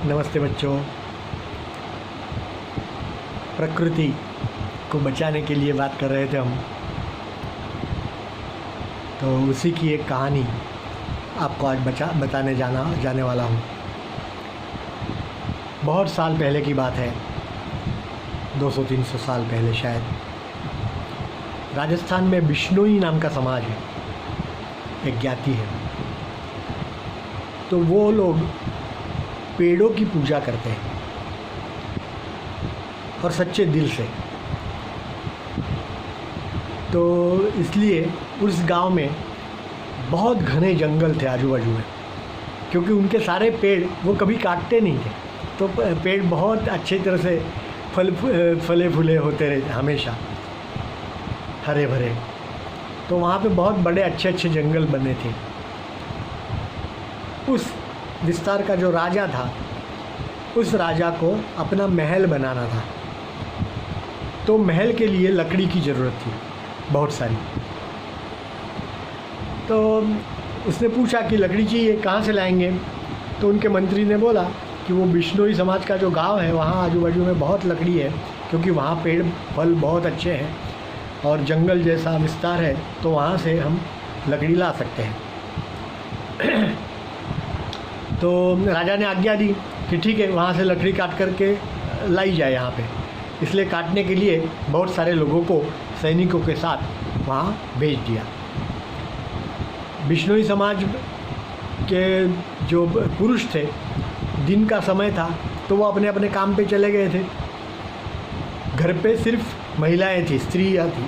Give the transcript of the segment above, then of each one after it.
नमस्ते बच्चों। प्रकृति को बचाने के लिए बात कर रहे थे हम, तो उसी की एक कहानी आपको आज बताने जाने वाला हूँ। बहुत साल पहले की बात है, 200-300 साल पहले शायद। राजस्थान में बिश्नोई नाम का समाज है, एक ज्ञाति है। तो वो लोग पेड़ों की पूजा करते हैं और सच्चे दिल से। तो इसलिए उस गांव में बहुत घने जंगल थे आजू बाजू में, क्योंकि उनके सारे पेड़ वो कभी काटते नहीं थे। तो पेड़ बहुत अच्छी तरह से फले फूले होते रहे, हमेशा हरे भरे। तो वहाँ पे बहुत बड़े अच्छे जंगल बने थे। उस विस्तार का जो राजा था, उस राजा को अपना महल बनाना था। तो महल के लिए लकड़ी की ज़रूरत थी, बहुत सारी। तो उसने पूछा कि लकड़ी चाहिए, कहाँ से लाएंगे? तो उनके मंत्री ने बोला कि वो बिश्नोई समाज का जो गांव है, वहाँ आजू बाजू में बहुत लकड़ी है, क्योंकि वहाँ पेड़ फल बहुत अच्छे हैं और जंगल जैसा विस्तार है, तो वहाँ से हम लकड़ी ला सकते हैं। तो राजा ने आज्ञा दी कि ठीक है, वहाँ से लकड़ी काट करके लाई जाए यहाँ पे। इसलिए काटने के लिए बहुत सारे लोगों को सैनिकों के साथ वहाँ भेज दिया। बिश्नोई समाज के जो पुरुष थे, दिन का समय था, तो वो अपने अपने काम पे चले गए थे। घर पे सिर्फ महिलाएं थी, स्त्रियाँ थी।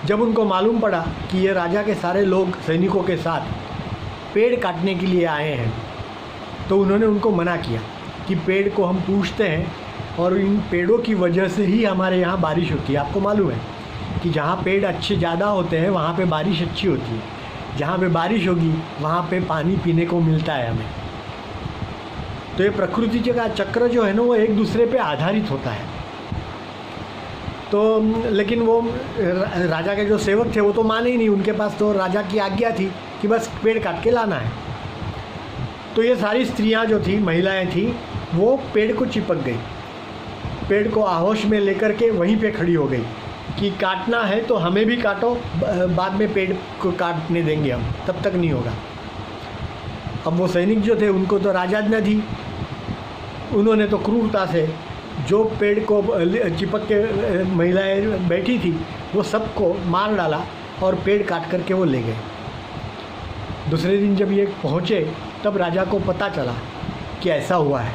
जब उनको मालूम पड़ा कि ये राजा के सारे लोग सैनिकों के साथ पेड़ काटने के लिए आए हैं, तो उन्होंने उनको मना किया कि पेड़ को हम पूजते हैं और इन पेड़ों की वजह से ही हमारे यहाँ बारिश होती है। आपको मालूम है कि जहाँ पेड़ अच्छे ज़्यादा होते हैं वहाँ पे बारिश अच्छी होती है। जहाँ पे बारिश होगी वहाँ पे पानी पीने को मिलता है हमें। तो ये प्रकृति का चक्र जो है ना, वो एक दूसरे पे आधारित होता है। तो लेकिन वो राजा के जो सेवक थे वो तो माने ही नहीं। उनके पास तो राजा की आज्ञा थी कि बस पेड़ काट के लाना है। तो ये सारी स्त्रियां जो थी, महिलाएं थी, वो पेड़ को चिपक गई। पेड़ को आहोश में लेकर के वहीं पे खड़ी हो गई कि काटना है तो हमें भी काटो, बाद में पेड़ को काटने देंगे हम, तब तक नहीं होगा। अब वो सैनिक जो थे, उनको तो राजाज्ञा थी। उन्होंने तो क्रूरता से जो पेड़ को चिपक के महिलाएं बैठी थी, वो सबको मार डाला और पेड़ काट करके वो ले गए। दूसरे दिन जब ये पहुँचे, तब राजा को पता चला कि ऐसा हुआ है।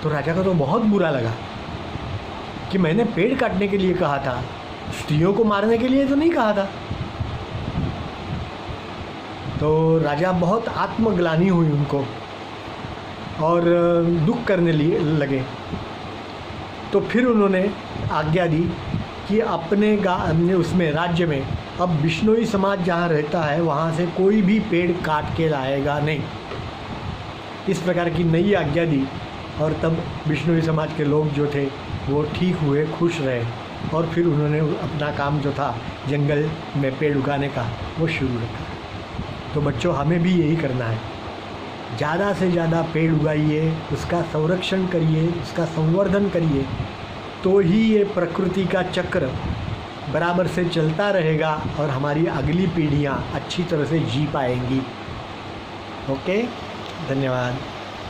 तो राजा को तो बहुत बुरा लगा कि मैंने पेड़ काटने के लिए कहा था, स्त्रियों को मारने के लिए तो नहीं कहा था। तो राजा बहुत आत्मग्लानि हुई उनको और दुख करने लगे। तो फिर उन्होंने आज्ञा दी कि अपने उसमें राज्य में अब बिश्नोई समाज जहाँ रहता है, वहाँ से कोई भी पेड़ काट के लाएगा नहीं। इस प्रकार की नई आज्ञा दी और तब बिश्नोई समाज के लोग जो थे वो ठीक हुए, खुश रहे। और फिर उन्होंने अपना काम जो था जंगल में पेड़ उगाने का, वो शुरू रखा। तो बच्चों, हमें भी यही करना है। ज़्यादा से ज़्यादा पेड़ उगाइए, उसका संरक्षण करिए, उसका संवर्धन करिए, तो ही ये प्रकृति का चक्र बराबर से चलता रहेगा और हमारी अगली पीढ़ियाँ अच्छी तरह से जी पाएंगी। ओके, धन्यवाद।